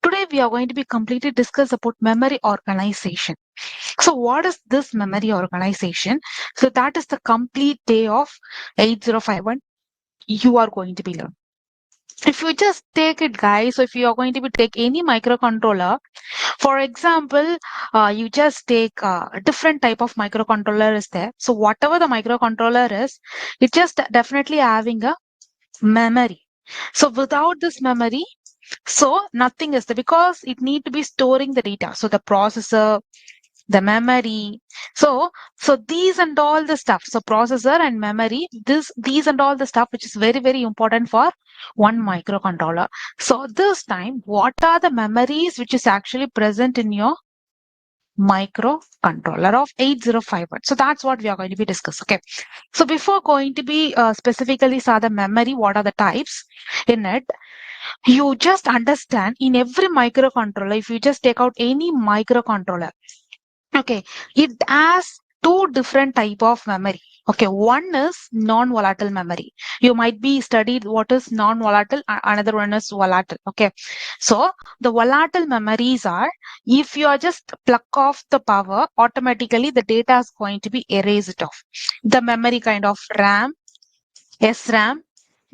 Today we are going to be completely discuss about memory organization. So what is this memory organization? So that is the complete day of 8051 you are going to be learning. If you just take it, guys, so if you are going to be take any microcontroller, for example, you just take a different type of microcontroller is there. So whatever the microcontroller is, it just definitely having a memory. So without this memory, so nothing is there because it need to be storing the data. So the processor, the memory. So these and all the stuff. So processor and memory, these and all the stuff which is very, very important for one microcontroller. So this time, what are the memories which is actually present in your microcontroller of 8051? So that's what we are going to be discussing. Okay. So before going to be specifically saw the memory, what are the types in it? You just understand in every microcontroller, if you just take out any microcontroller, okay, it has two different type of memory. Okay, one is non-volatile memory. You might be studied what is non-volatile, another one is volatile. Okay, so the volatile memories are if you are just pluck off the power, automatically the data is going to be erased off. The memory kind of RAM, SRAM,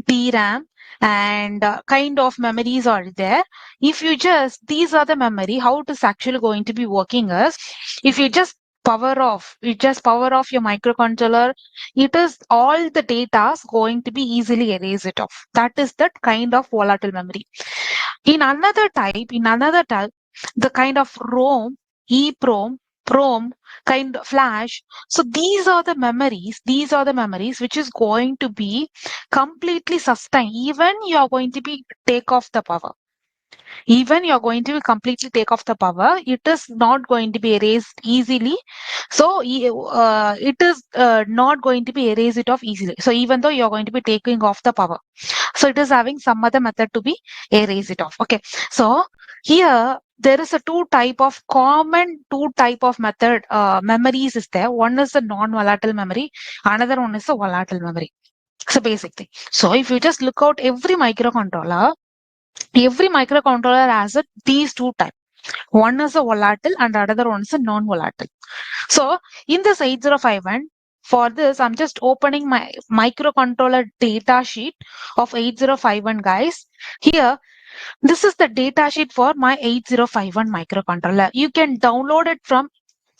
DRAM, and kind of memories are there. If you just, these are the memory, how it is actually going to be working is, if you just power off your microcontroller, it is all the data is going to be easily erased off. That is that kind of volatile memory. In another type, the kind of ROM, EEPROM, PROM, kind of flash. So these are the memories which is going to be completely sustained. Even you are going to be take off the power. Even you're going to completely take off the power, it is not going to be erased easily. So it is not going to be erased it off easily. So even though you're going to be taking off the power, so it is having some other method to be erase it off. Okay. So here there is a two type of method memories is there. One is the non-volatile memory, another one is a volatile memory. So basically, so if you just look out every microcontroller has these two types. One is a volatile and another one is a non-volatile. So in this 8051, for this, I'm just opening my microcontroller data sheet of 8051, guys. Here, this is the data sheet for my 8051 microcontroller. You can download it from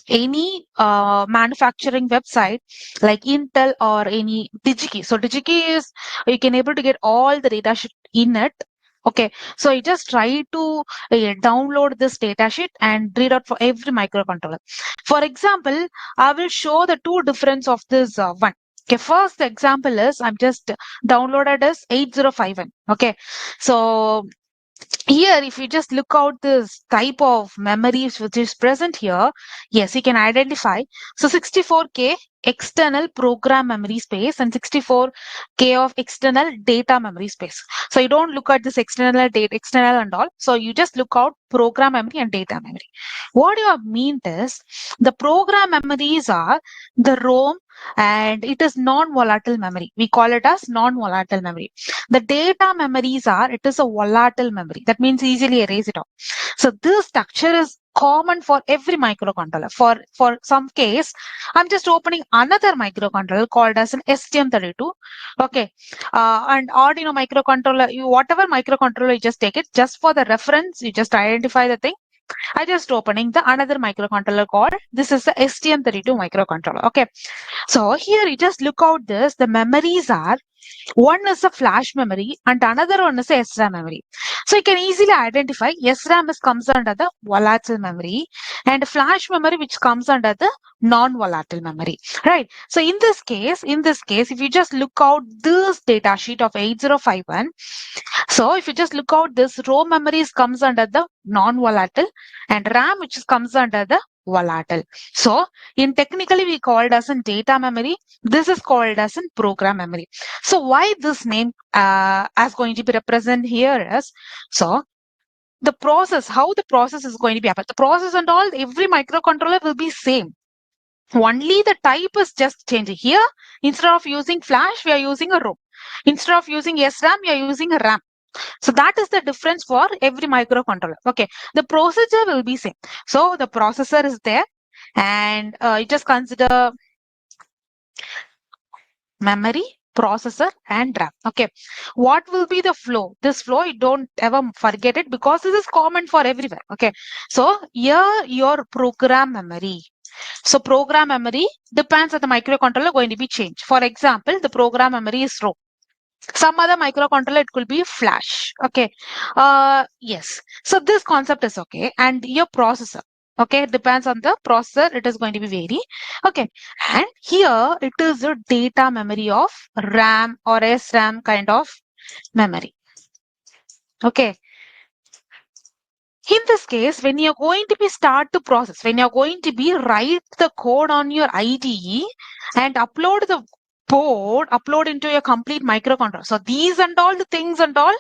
any manufacturing website like Intel or any DigiKey. So DigiKey is, you can able to get all the data sheet in it. Okay, so you just try to download this datasheet and read out for every microcontroller. For example, I will show the two difference of this one. Okay, first the example is I'm just downloaded as 8051. Okay, so here if you just look out this type of memories which is present here, yes, you can identify. So 64K external program memory space and 64K of external data memory space. So you don't look at this external and all. So you just look out program memory and data memory. What you mean is the program memories are the ROM and it is non-volatile memory. We call it as non-volatile memory. The data memories are, it is a volatile memory. That means easily erase it off. So this structure is common for every microcontroller. For some case, I'm just opening another microcontroller called as an STM32. Okay. And Arduino microcontroller, whatever microcontroller you just take it, just for the reference, you just identify the thing. I just opening the another microcontroller called, this is the STM32 microcontroller. Okay. So here you just look out this, the memories are, one is a flash memory and another one is a SRAM memory. So you can easily identify SRAM comes under the volatile memory and flash memory which comes under the non-volatile memory, right? So in this case, if you just look out this data sheet of 8051, so if you just look out this row memories comes under the non-volatile and RAM which comes under the volatile. So in technically we called as in data memory. This is called as in program memory. So why this name as going to be represented here is, so the process, how the process is going to be happened. The process and all, every microcontroller will be same. Only the type is just changing. Here, instead of using flash, we are using a ROM. Instead of using SRAM, we are using a RAM. So that is the difference for every microcontroller. Okay, the procedure will be same. So the processor is there, and just consider memory, processor, and RAM. Okay, what will be the flow? This flow, you don't ever forget it because this is common for everywhere. Okay, so here your program memory. So program memory depends on the microcontroller going to be changed. For example, the program memory is ROM. Some other microcontroller, it could be flash. Okay. Yes. So this concept is okay. And your processor. Okay. It depends on the processor. It is going to be vary. Okay. And here it is the data memory of RAM or SRAM kind of memory. Okay. In this case, when you're going to be start to process, when you're going to be write the code on your IDE and upload the code, upload into your complete microcontroller. So these and all the things and all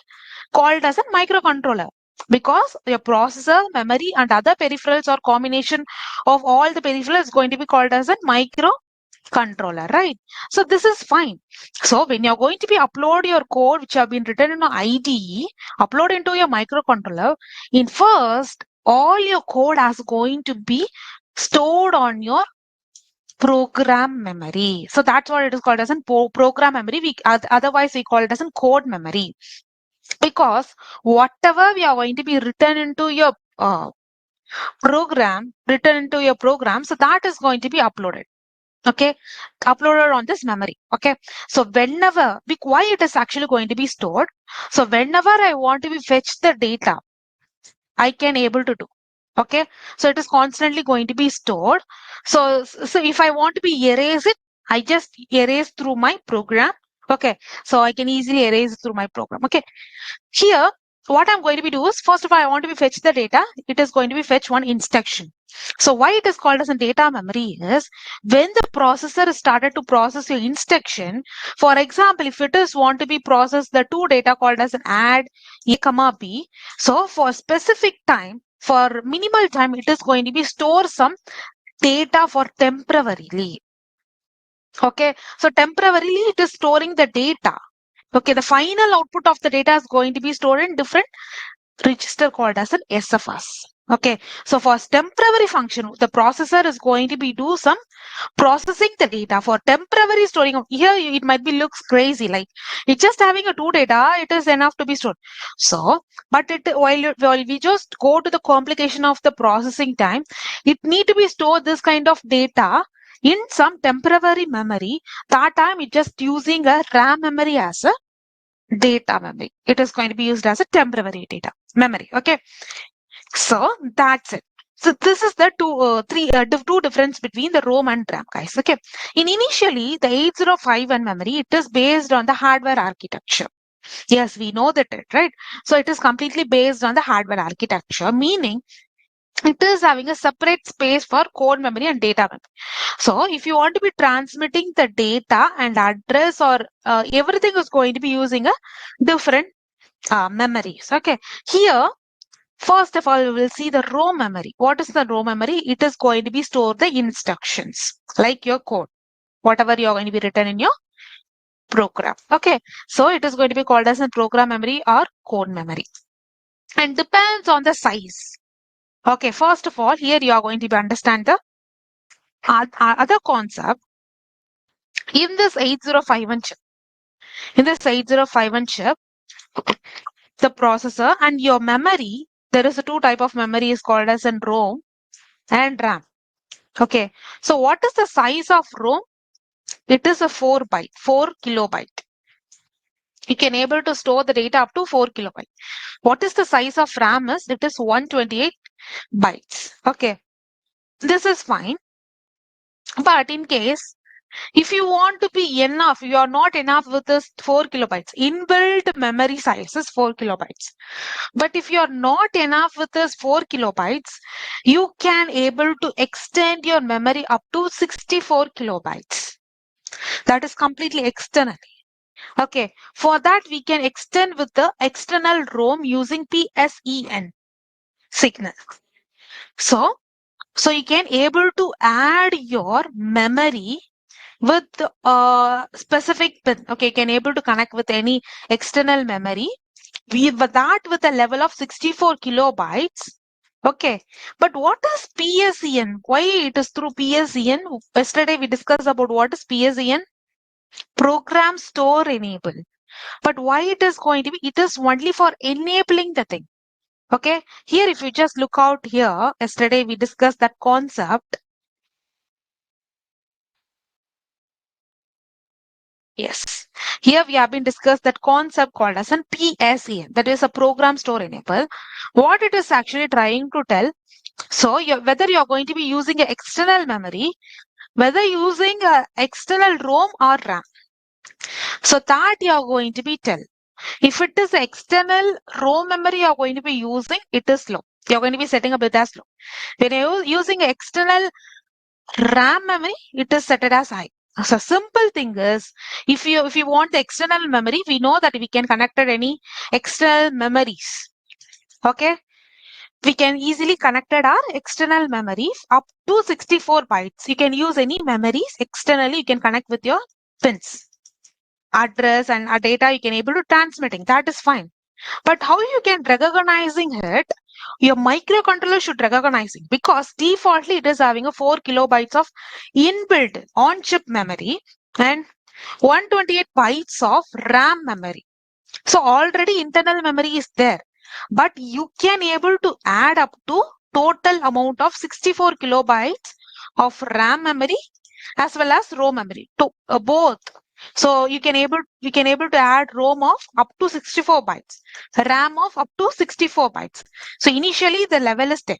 called as a microcontroller because your processor, memory, and other peripherals or combination of all the peripherals is going to be called as a microcontroller, right? So this is fine. So when you're going to be upload your code which have been written in an IDE, upload into your microcontroller, in first all your code is going to be stored on your program memory. So that's what it is called as a program memory. Otherwise we call it as a code memory. Because whatever we are going to be written into your program, so that is going to be uploaded. Okay, uploaded on this memory. Okay, so whenever, why it is actually going to be stored? So whenever I want to be fetch the data, I can able to do. Okay, so it is constantly going to be stored. So if I want to be erase it, I just erase through my program. Okay, so I can easily erase through my program. Okay, here, what I'm going to be do is, first of all, I want to be fetch the data. It is going to be fetch one instruction. So why it is called as a data memory is when the processor started to process your instruction. For example, if it is want to be processed the two data called as an add A comma B. So for specific time, for minimal time, it is going to be store some data for temporarily. Okay, so temporarily it is storing the data. Okay, the final output of the data is going to be stored in different register called as an SFS. Okay, so for temporary function, the processor is going to be do some processing the data for temporary storing. Here it might be looks crazy, like it's just having a two data, it is enough to be stored. So, but it while we just go to the complication of the processing time, it need to be stored this kind of data in some temporary memory. That time it just using a RAM memory as a data memory. It is going to be used as a temporary data memory. Okay, so that's it. So this is the two difference between the ROM and RAM, guys. Okay, initially the 8051 memory, it is based on the hardware architecture. Yes, we know that, right? So it is completely based on the hardware architecture, meaning it is having a separate space for code memory and data memory. So if you want to be transmitting the data and address or everything is going to be using a different memories. Okay, here first of all we will see the ROM memory. What is the ROM memory? It is going to be store the instructions like your code, whatever you are going to be written in your program. Okay, so it is going to be called as a program memory or code memory, and depends on the size. Okay, first of all, here you are going to be understand the other concept in this 8051 chip. In this 8051 chip, the processor and your memory, there is a two type of memory is called as an ROM and RAM. Okay, so what is the size of ROM? It is a 4 kilobyte. You can able to store the data up to 4 kilobyte. What is the size of RAM is? It is 128 bytes. Okay, this is fine. But in case if you want to be enough, you are not enough with this 4 kilobytes. Inbuilt memory size is 4 kilobytes. But if you are not enough with this 4 kilobytes, you can able to extend your memory up to 64 kilobytes. That is completely externally. Okay, for that we can extend with the external ROM using PSEN signal. So you can able to add your memory with specific pin. Okay, you can able to connect with any external memory with a level of 64 kilobytes. Okay, but what is PSEN? Why it is through PSEN? Yesterday we discussed about what is PSEN. Program store enable. But why it is going to be? It is only for enabling the thing. Okay, here if you just look out here, yesterday we discussed that concept. Yes, here we have been discussed that concept called as an PSEN, that is a program store enable. What it is actually trying to tell, so whether you're going to be using an external memory, whether using a external ROM or RAM, so that you're going to be tell. If it is external ROM memory you're going to be using, it is low. You're going to be setting up it as low. When you're using external RAM memory, it is set it as high. So simple thing is, if you want the external memory, we know that we can connect it any external memories. Okay, we can easily connect our external memories up to 64 bytes. You can use any memories externally. You can connect with your pins, address, and data. You can able to transmitting. That is fine. But how you can recognizing it? Your microcontroller should recognizing, because defaultly it is having a 4 kilobytes of inbuilt on-chip memory and 128 bytes of RAM memory. So already internal memory is there, but you can able to add up to total amount of 64 kilobytes of RAM memory as well as ROM memory to both. So you can able to add ROM of up to 64 bytes, RAM of up to 64 bytes. So initially the level is 10.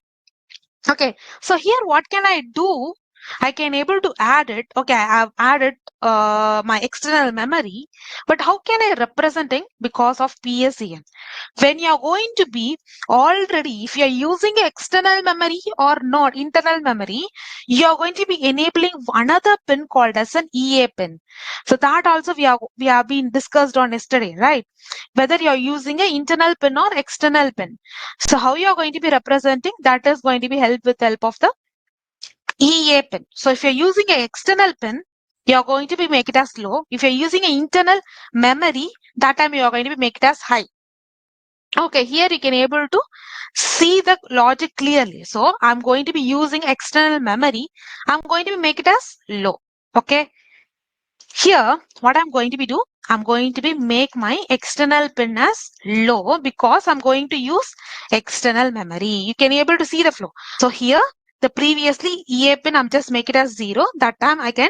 Okay, so here what can I do? I can able to add it. Okay, I have added my external memory, but how can I representing? Because of PSEN. When you're going to be already, if you're using external memory or not internal memory, you're going to be enabling another pin called as an EA pin. So that also we have been discussed on yesterday, right? Whether you're using an internal pin or external pin. So how you're going to be representing, that is going to be helped with the help of the EA pin. So if you're using an external pin, you're going to be make it as low. If you're using an internal memory, that time you're going to be make it as high. Okay, here you can able to see the logic clearly. So I'm going to be using external memory. I'm going to make it as low. Okay. Here, what I'm going to be do, I'm going to be make my external pin as low because I'm going to use external memory. You can able to see the flow. So here, the previously EA pin, I'm just make it as 0. That time I can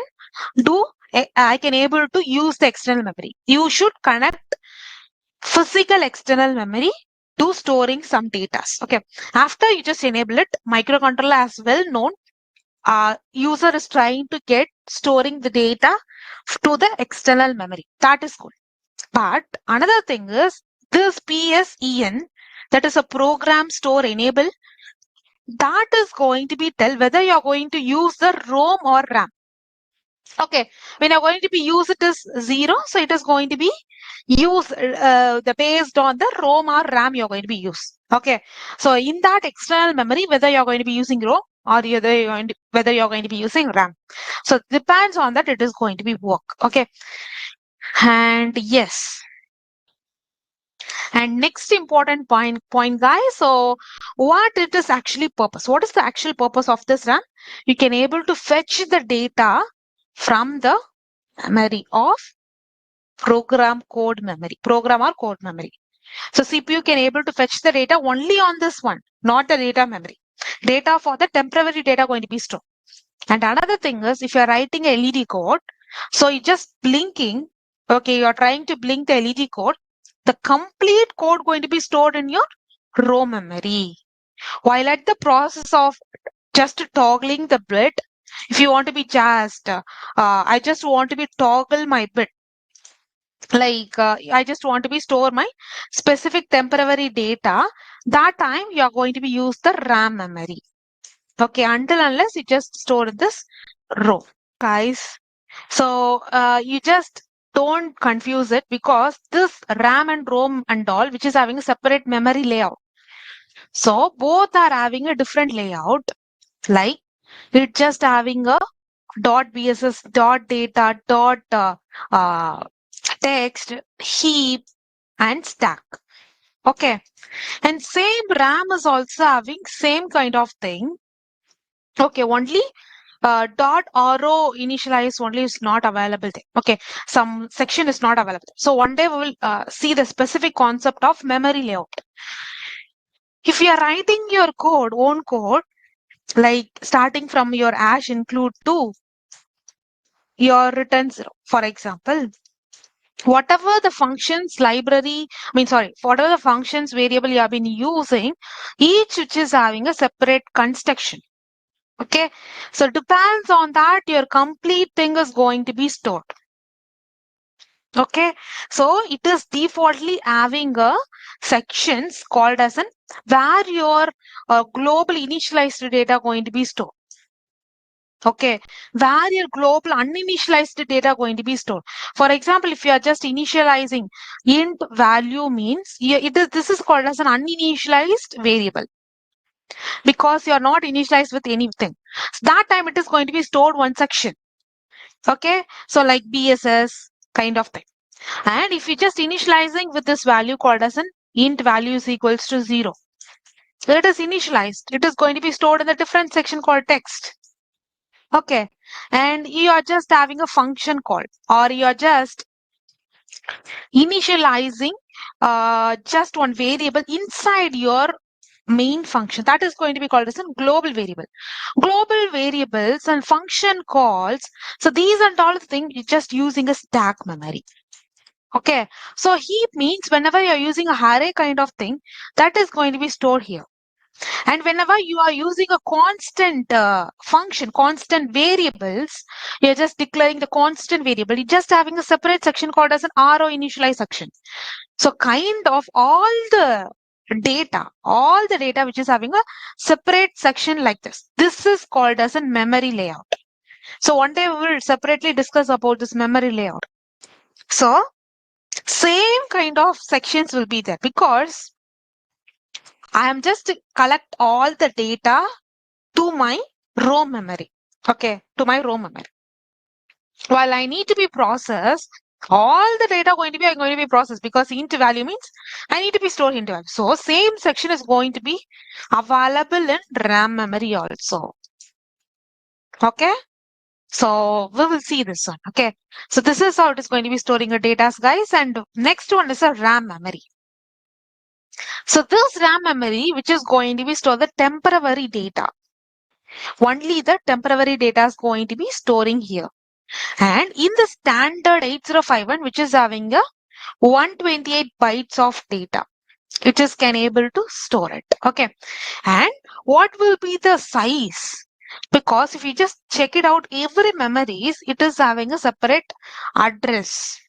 do, I can able to use the external memory. You should connect physical external memory to storing some data. Okay. After you just enable it, microcontroller as well known, user is trying to get storing the data to the external memory. That is good. But another thing is this PSEN, that is a program store enable, that is going to be tell whether you're going to use the ROM or RAM. Okay, when you're going to be use it as 0, so it is going to be use the based on the ROM or RAM you're going to be use. Okay, so in that external memory, whether you're going to be using ROM or whether you're going to be using RAM. So depends on that it is going to be work. Okay, and yes. And next important point guys, so what it is actually purpose? What is the actual purpose of this RAM? You can able to fetch the data from the memory of program or code memory. So CPU can able to fetch the data only on this one, not the data memory. Data for the temporary data going to be stored. And another thing is, if you're writing a LED code, so you just blinking, okay, you're trying to blink the LED code, the complete code going to be stored in your ROM memory. While at the process of just toggling the bit, if you want to be I just want to be toggle my bit. Like I just want to be store my specific temporary data. That time you are going to be use the RAM memory. Okay, until unless you just store in this row, guys. So you just don't confuse it, because this RAM and ROM and all, which is having a separate memory layout. So both are having a different layout. Like it just having a dot BSS, dot data, dot text, heap, and stack. Okay. And same RAM is also having same kind of thing. Okay, only dot RO initialize only is not available there. Okay, some section is not available. So one day we will see the specific concept of memory layout. If you are writing your code, own code, like starting from your hash include to your return 0, for example, whatever the functions library, whatever the functions variable you have been using, each which is having a separate construction. Okay, so depends on that, your complete thing is going to be stored. Okay, so it is defaultly having a sections called as an where your global initialized data going to be stored. Okay, where your global uninitialized data going to be stored. For example, if you are just initializing int value means this is called as an uninitialized variable because you are not initialized with anything. So that time it is going to be stored one section. Okay, so like BSS kind of thing. And if you just initializing with this value called as an int value is equals to 0, so it is initialized. It is going to be stored in a different section called text. Okay, and you are just having a function call, or you are just initializing just one variable inside your main function. That is going to be called as a global variable. Global variables and function calls. So these and all the things you're just using a stack memory. Okay, so heap means whenever you're using a array kind of thing, that is going to be stored here. And whenever you are using a constant function, constant variables, you're just declaring the constant variable. You're just having a separate section called as an RO initialize section. So kind of all the data which is having a separate section like this. This is called as a memory layout. So one day we will separately discuss about this memory layout. So same kind of sections will be there because I am just collect all the data to my ROM memory. Okay, to my ROM memory. While I need to be processed, all the data going to be processed because int value means I need to be stored int value. So same section is going to be available in RAM memory also. Okay. So we will see this one. Okay. So this is how it is going to be storing your data, guys. And next one is a RAM memory. So this RAM memory, which is going to be store the temporary data. Only the temporary data is going to be storing here. And in the standard 8051, which is having a 128 bytes of data, it is can able to store it. Okay. And what will be the size? Because if you just check it out, every memories, it is having a separate address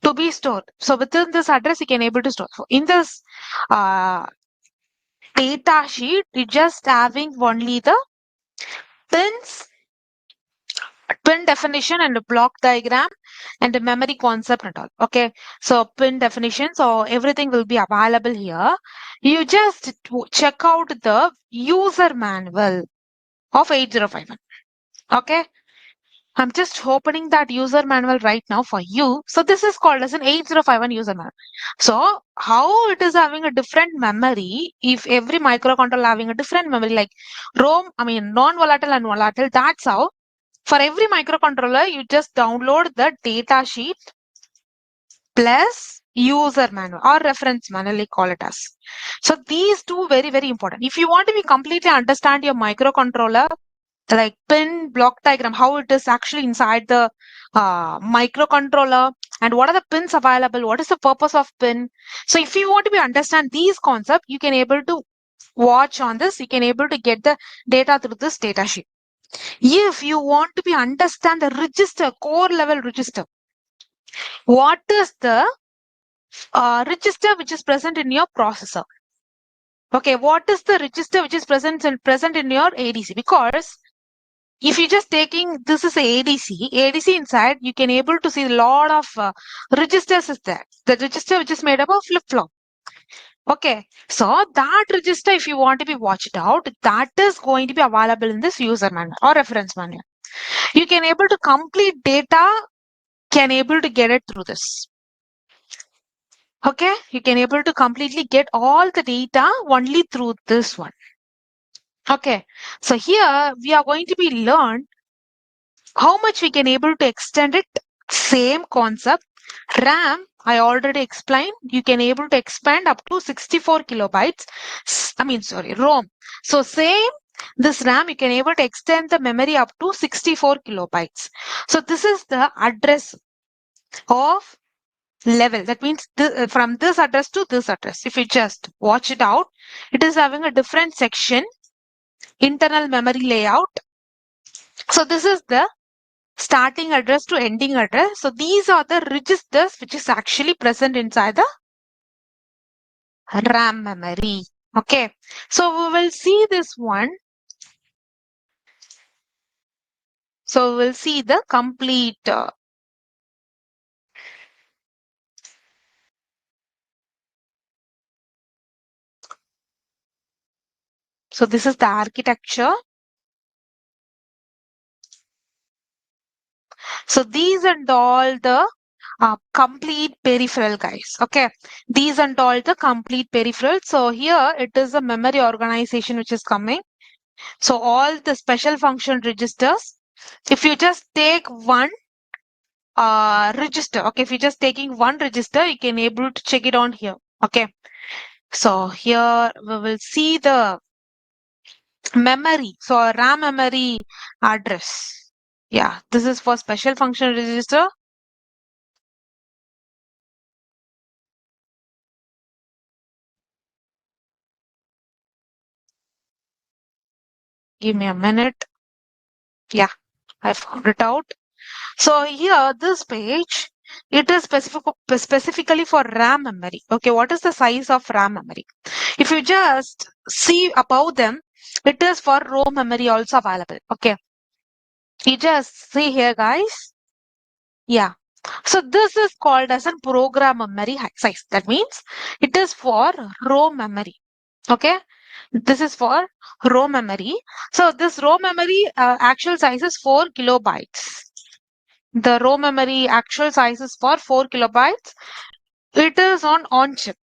to be stored. So within this address, you can able to store. So in this uh, data sheet, you just having only the pins, pin definition and a block diagram and the memory concept and all. Okay, so pin definition, so everything will be available here. You just check out the user manual of 8051. Okay, I'm just opening that user manual right now for you. So this is called as an 8051 user manual. So how it is having a different memory, if every microcontroller having a different memory like ROM, non-volatile and volatile, that's how for every microcontroller, you just download the data sheet plus user manual or reference manual, they call it as. So these two very, very important. If you want to be completely understand your microcontroller, like pin block diagram, how it is actually inside the microcontroller and what are the pins available, what is the purpose of pin. So if you want to be understand these concepts, you can able to watch on this, you can able to get the data through this data sheet. If you want to be understand the register, core level register, what is the register which is present in your processor? Okay, what is the register which is present in your ADC? Because if you just taking this is a ADC inside, you can able to see a lot of registers is there. The register which is made up of flip-flop. Okay, so that register, if you want to be watched out, that is going to be available in this user manual or reference manual. You can able to complete data, can able to get it through this. Okay, you can able to completely get all the data only through this one. Okay, so here we are going to be learn how much we can able to extend it. Same concept. RAM, I already explained, you can able to expand up to 64 kilobytes. ROM. So same, this RAM, you can able to extend the memory up to 64 kilobytes. So this is the address of level. That means from this address to this address. If you just watch it out, it is having a different section, internal memory layout. So this is the starting address to ending address. So these are the registers which is actually present inside the RAM memory. Okay. So we will see this one. So we will see the complete. So this is the architecture. So these and all the complete peripheral, guys. Okay, these and all the complete peripheral. So here it is a memory organization which is coming. So all the special function registers. If you just take one register, okay, if you're just taking one register, you can able to check it on here. Okay, so here we will see the memory. So RAM memory address. Yeah, this is for special function register. Give me a minute. Yeah, I found it out. So here, this page, it is specifically for RAM memory. Okay, what is the size of RAM memory? If you just see above them, it is for ROM memory also available. Okay, you just see here, guys. Yeah. So this is called as a program memory size. That means it is for ROM memory. Okay. This is for ROM memory. So this ROM memory actual size is 4 kilobytes. The ROM memory actual size is for 4 kilobytes. It is on chip.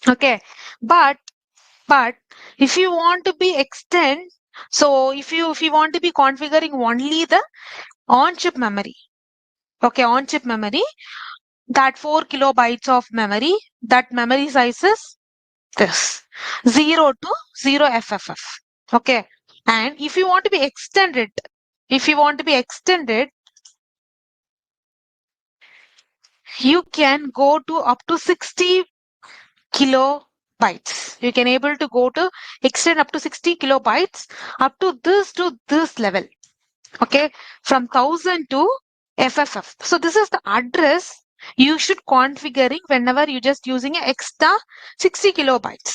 Okay. But if you want to be extend, so if you want to be configuring only the on chip memory, okay, on chip memory, that 4 kilobytes of memory, that memory size is this 0 to 0 FFF. Okay. And if you want to be extended, you can go to up to 60 kilobytes. You can able to go to extend up to 60 kilobytes up to this level. Okay. From 1000 to FFF. So this is the address you should configuring whenever you just using an extra 60 kilobytes.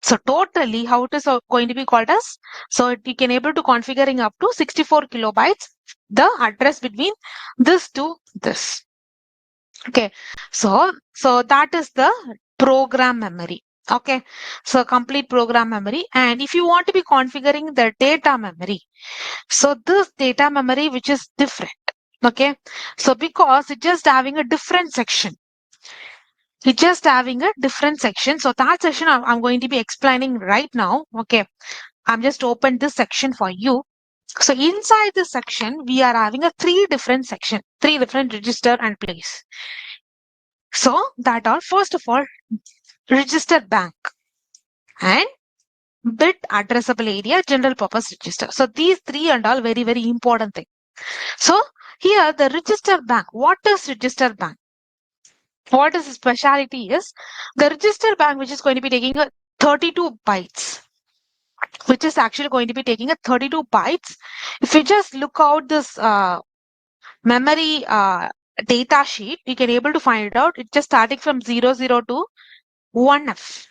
So totally how it is going to be called as, so you can able to configuring up to 64 kilobytes, the address between this to this. Okay, so that is the program memory. Okay, so complete program memory. And if you want to be configuring the data memory, so this data memory which is different. Okay, so because it's just having a different section. It's just having a different section. So that section I'm going to be explaining right now. Okay, I'm just opened this section for you. So inside this section, we are having a three different register and place. So that are first of all, register bank and bit addressable area, general purpose register. So these three and all very, very important thing. So here the register bank, what is register bank? What is the speciality is the register bank, which is going to be taking a 32 bytes, which is actually going to be taking a 32 bytes. If you just look out this memory data sheet, you can able to find it out. It's just starting from 00 to 1F.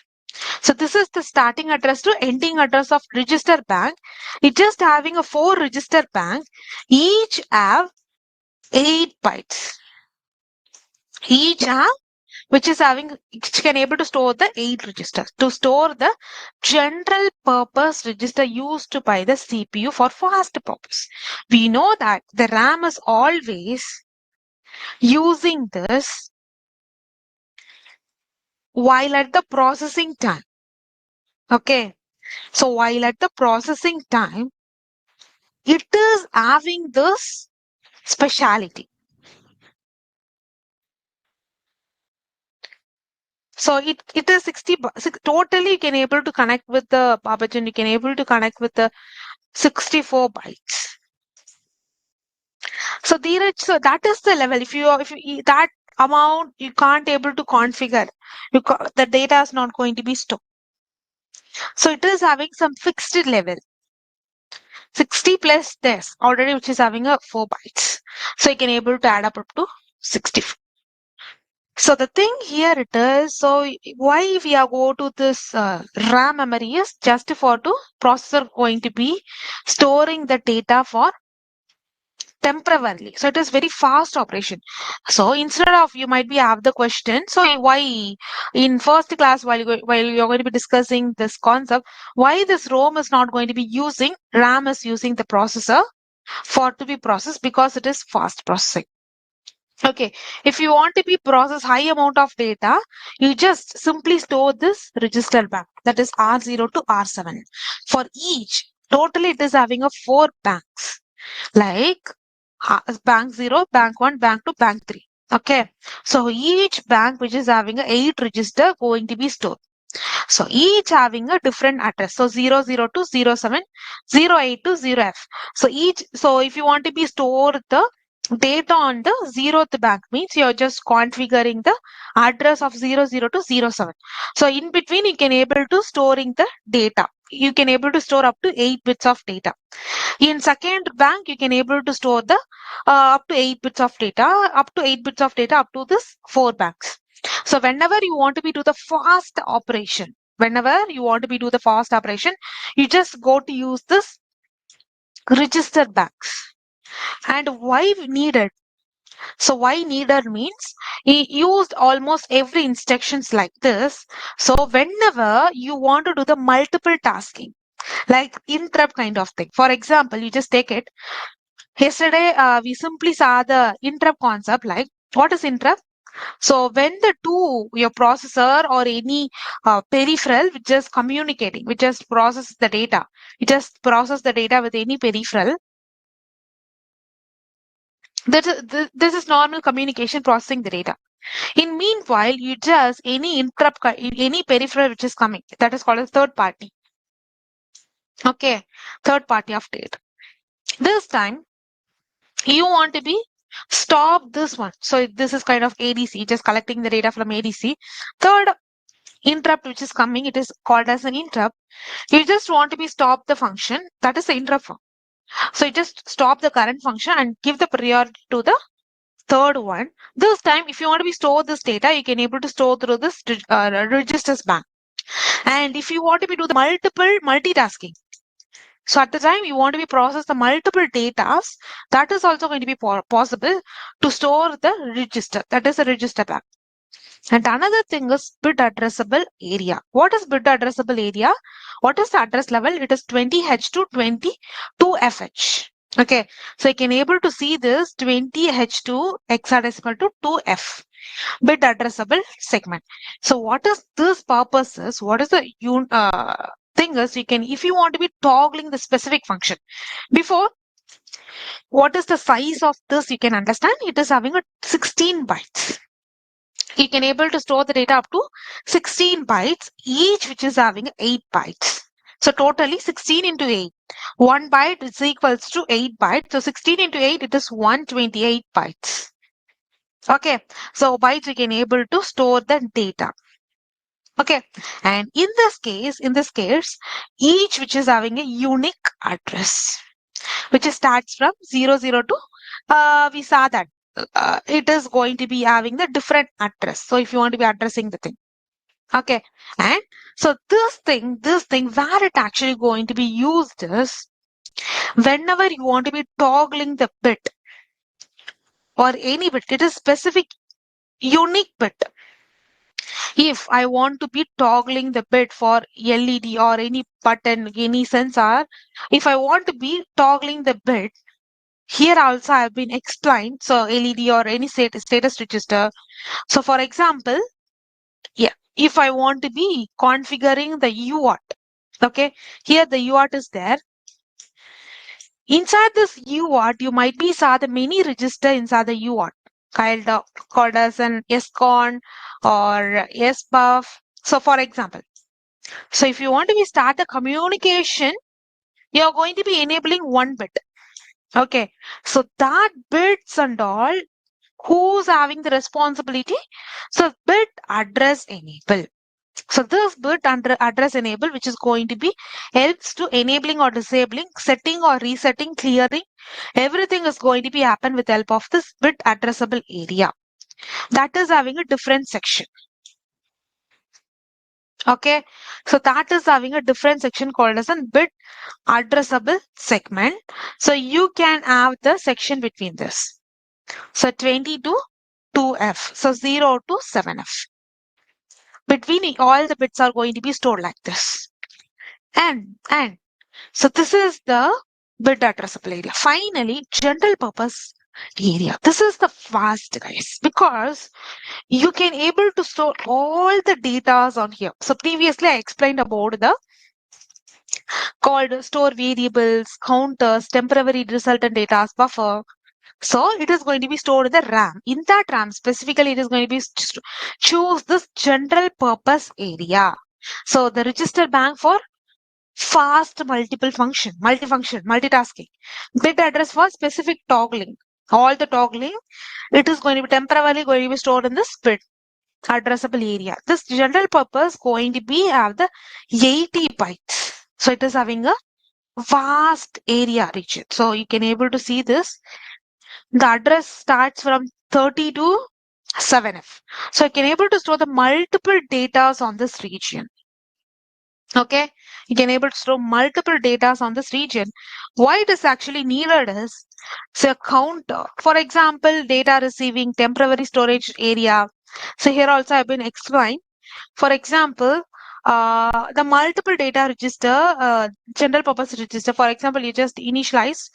So this is the starting address to ending address of register bank. It's just having a 4 register bank. Each have 8 bytes. Each have which is having, which can able to store the 8 registers. To store the general purpose register used by the CPU for fast purpose. We know that the RAM is always using this while at the processing time. Okay. So while at the processing time, it is having this speciality. So it is totally you can able to connect with the Babajan, you can able to connect with the 64 bytes. So Dheeraj, so that is the level. If you that amount you can't able to configure, the data is not going to be stored. So it is having some fixed level. 60 plus this already, which is having a 4 bytes. So you can able to add up to 64. So the thing here it is, so why we are go to this RAM memory is just for to processor going to be storing the data for temporarily. So it is very fast operation. So instead of you might be have the question, so why in first class while you're going to be discussing this concept, why this ROM is not going to be using RAM is using the processor for to be processed because it is fast processing. Okay, if you want to be process high amount of data, you just simply store this register bank, that is R0 to R7. For each, totally it is having a 4 banks, like bank 0, bank 1, bank 2, bank 3. Okay, so each bank which is having a 8 register going to be stored. So each having a different address. So 00 to 07, 08 to 0F. So if you want to be store the data on the 0th bank, means you're just configuring the address of 00 to 07. So in between you can able to storing the data. You can able to store up to 8 bits of data. In second bank, you can able to store the up to 8 bits of data, up to this 4 banks. So whenever you want to be do the fast operation, you just go to use this register banks. And why needed? So why needed means he used almost every instructions like this. So whenever you want to do the multiple tasking, like interrupt kind of thing. For example, you just take it. Yesterday, we simply saw the interrupt concept, like what is interrupt? So when the two, your processor or any peripheral which is communicating, which just process the data, with any peripheral. This is normal communication processing the data. In meanwhile, you just any interrupt, any peripheral which is coming, that is called a third party. Okay, third party of data. This time, you want to be stop this one. So this is kind of ADC, just collecting the data from ADC. Third interrupt which is coming, it is called as an interrupt. You just want to be stop the function, that is the interrupt form. So you just stop the current function and give the priority to the third one. This time, if you want to be store this data, you can able to store through this registers bank. And if you want to be do the multiple multitasking, so at the time you want to be process the multiple data, that is also going to be possible to store the register. That is a register bank. And another thing is bit addressable area. What is bit addressable area? What is the address level? It is 20H to 22FH. Okay, so you can able to see this 20H2 hexadecimal to 2F bit addressable segment. So what is this purpose is? What is the thing is, you can, if you want to be toggling the specific function before, what is the size of this? You can understand it is having a 16 bytes. You can able to store the data up to 16 bytes, each which is having 8 bytes. So totally 16 into 8. 1 byte is equals to 8 bytes. So 16 into 8, it is 128 bytes. Okay. So bytes you can able to store the data. Okay. And in this case, each which is having a unique address, which starts from 00 to, we saw that it is going to be having the different address. So if you want to be addressing the thing. Okay. And so this thing, where it actually going to be used is whenever you want to be toggling the bit or any bit, it is specific unique bit. If I want to be toggling the bit for LED or any button, any sensor, if I want to be toggling the bit, here also I have been explained. So LED or any status register. So for example, yeah. if I want to be configuring the UART. Okay, here the UART is there. Inside this UART, you might be saw the many register inside the UART called as an SCON or SBUF. So for example, so if you want to be start the communication, you're going to be enabling one bit. Okay, so that bits and all, who's having the responsibility? So bit address enable. So this bit under address enable, which is going to be helps to enabling or disabling, setting or resetting, clearing. Everything is going to be happen with help of this bit addressable area. That is having a different section. Okay, so that is having a different section called as a bit addressable segment. So you can have the section between this. So 20 to 2F. So 0 to 7F. Between all the bits are going to be stored like this. And so this is the bit addressable area. Finally, general purpose area. This is the fast, guys, because you can able to store all the data on here. So previously I explained about the called store variables, counters, temporary resultant data as buffer. So it is going to be stored in the RAM. In that RAM, specifically, it is going to be choose this general purpose area. So the register bank for fast multifunction, multitasking. Bit address for specific toggling. All the toggling, it is going to be temporarily going to be stored in this bit addressable area. This general purpose going to be have the 80 bytes. So it is having a vast area region. So you can able to see this. The address starts from 30 to 7F. So you can able to store the multiple datas on this region. Okay, you can able to store multiple datas on this region. Why it is actually needed is, so a counter. For example, data receiving temporary storage area. So here also I've been explained. For example, the multiple data register, general purpose register. For example, you just initialize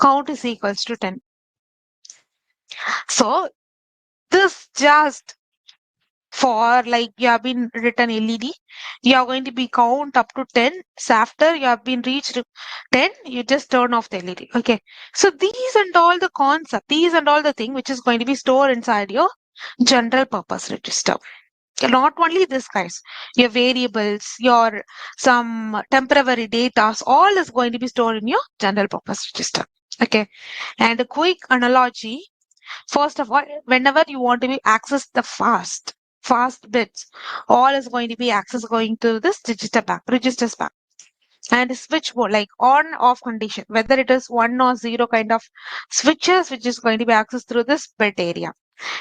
count is equals to 10. So this just for like you have been written LED, you are going to be count up to 10. So after you have been reached 10, you just turn off the LED. Okay. So these and all the concept, these and all the thing which is going to be stored inside your general purpose register. Not only this, guys, your variables, your some temporary data, all is going to be stored in your general purpose register. Okay. And a quick analogy. First of all, whenever you want to be access the fast bits, all is going to be access going to this registers bank. And switch mode, like on off condition, whether it is 1 or 0 kind of switches, which is going to be accessed through this bit area.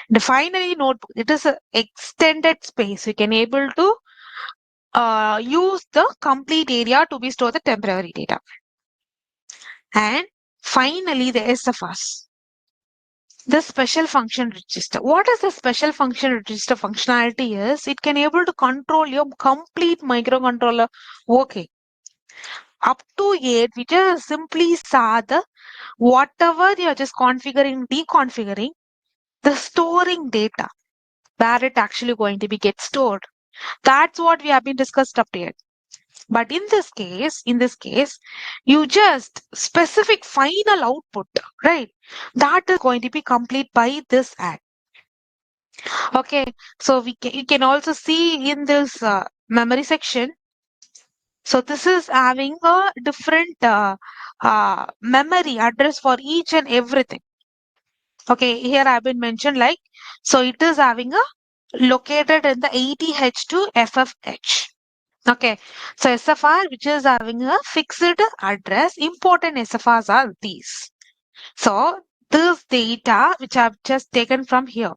And finally, notebook, it is an extended space. You can able to use the complete area to be store the temporary data. And finally, the SFRs. The special function register. What is the special function register functionality is? It can able to control your complete microcontroller working. Up to 8, we just simply saw the whatever you are just configuring, deconfiguring, the storing data, where it actually going to be get stored. That's what we have been discussed up to yet. But in this case, you just specific final output, right? That is going to be complete by this add. Okay, so you can also see in this memory section. So this is having a different memory address for each and everything. Okay, here I've been mentioned like, so it is having a located in the 80H to FFH. Okay, so SFR which is having a fixed address, important SFRs are these. So this data which I've just taken from here.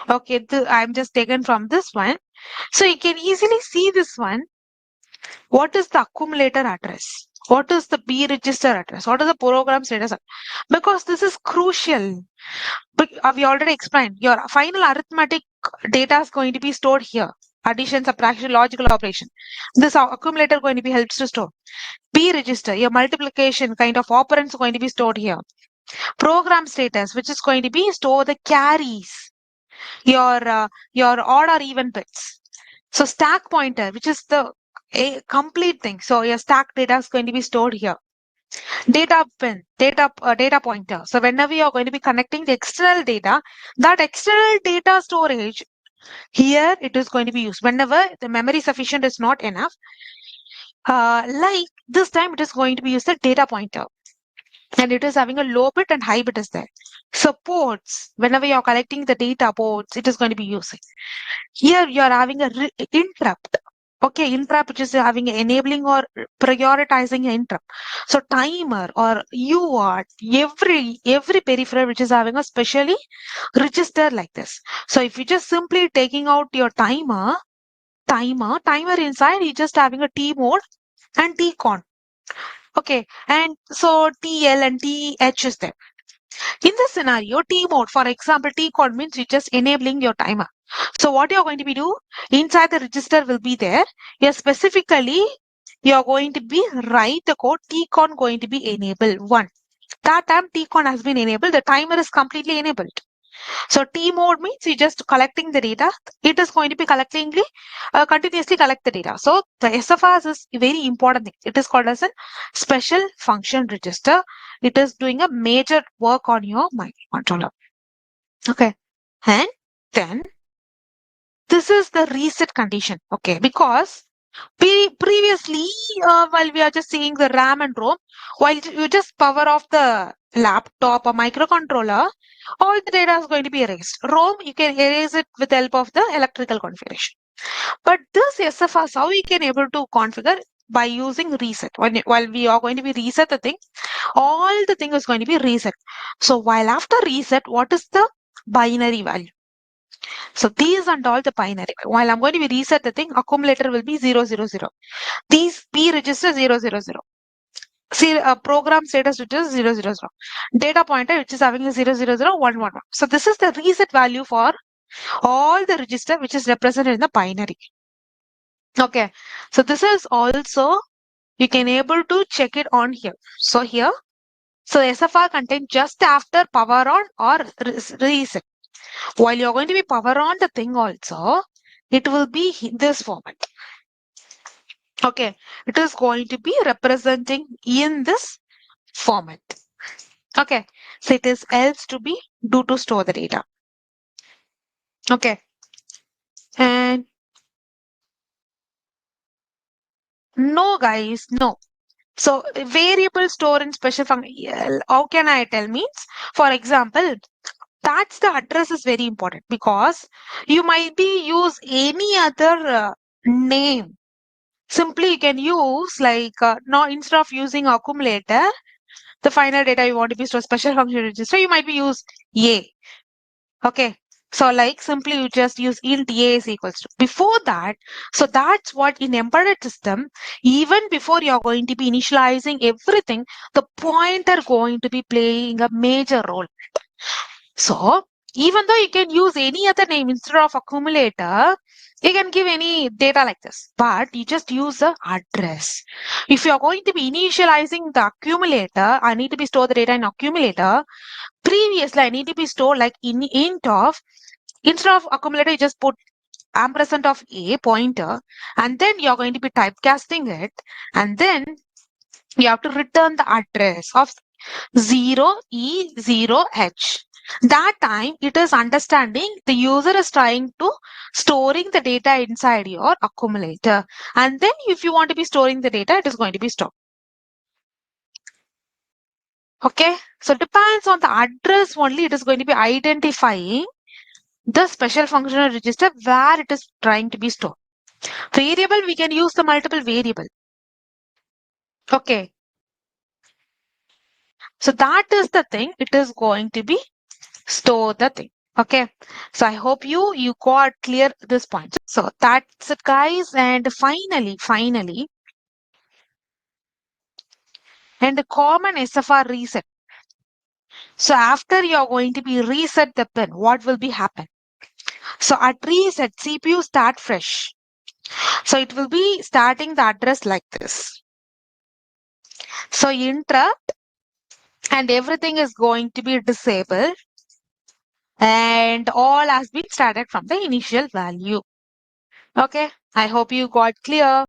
Okay, I'm just taken from this one. So you can easily see this one. What is the accumulator address? What is the B register address? What is the program status? Because this is crucial. But we already explained. Your final arithmetic data is going to be stored here. Addition, subtraction, logical operation. This accumulator going to be helps to store. B register, your multiplication kind of operands going to be stored here. Program status, which is going to be store the carries, your odd or even bits. So stack pointer, which is the a complete thing. So your stack data is going to be stored here. Data pin, data pointer. So whenever you're going to be connecting the external data, that external data storage here it is going to be used. Whenever the memory sufficient is not enough, like this time it is going to be used the data pointer. And it is having a low bit and high bit is there. So ports, whenever you're collecting the data ports, it is going to be using. Here you are having a interrupt. Okay, interrupt which is having enabling or prioritizing an interrupt. So timer or UART, every peripheral which is having a specially register like this. So if you just simply taking out your timer inside, you just having a T mode and Tcon. Okay, and so TL and TH is there. In this scenario, T mode, for example, T code means you're just enabling your timer. So what you're going to be do, inside the register will be there. You're specifically, you're going to be write the code Tcon going to be enabled. One. That time Tcon has been enabled, the timer is completely enabled. So T mode means you just collecting the data. It is going to be continuously collect the data. So the SFRs is a very important thing. It is called as a special function register. It is doing a major work on your microcontroller. Okay. And then this is the reset condition. Okay. Because previously, while we are just seeing the RAM and ROM, while you just power off the laptop or microcontroller, all the data is going to be erased. ROM, you can erase it with the help of the electrical configuration. But this SFRs, how we can able to configure by using reset. While we are going to be reset the thing, all the thing is going to be reset. So while after reset, what is the binary value? So these and all the binary. While I'm going to be reset the thing, accumulator will be 000. These P register 000. See program status which is 000. Data pointer which is having a 00011. So this is the reset value for all the register which is represented in the binary. Okay. So this is also you can able to check it on here. So here, so SFR content just after power on or reset. While you're going to be power on the thing also, it will be in this format. Okay, it is going to be representing in this format. Okay, so it is else to be do to store the data. Okay, and no guys, no. So variable store in special function, how can I tell means, for example, that's the address is very important because you might be use any other name. Simply you can use like now instead of using accumulator, the final data you want to be stored special function register, you might be use A. Okay. So like simply you just use int A is equals to. Before that, so that's what in embedded system, even before you're going to be initializing everything, the pointer going to be playing a major role. So even though you can use any other name instead of accumulator, you can give any data like this, but you just use the address. If you're going to be initializing the accumulator, I need to be store the data in accumulator. Previously, I need to be stored like in int of, instead of accumulator, you just put ampersand of a pointer, and then you're going to be typecasting it, and then you have to return the address of 0E0H. That time it is understanding the user is trying to storing the data inside your accumulator. And then if you want to be storing the data, it is going to be stored. Okay. So depends on the address only, it is going to be identifying the special functional register where it is trying to be stored. Variable, we can use the multiple variable. Okay. So that is the thing. It is going to be store the thing. Okay. So I hope you got clear this point. So that's it, guys. And finally, and the common SFR reset. So after you're going to be reset the pin, what will be happen? So at reset, CPU start fresh. So it will be starting the address like this. So interrupt and everything is going to be disabled and all has been started from the initial value. Okay. I hope you got clear.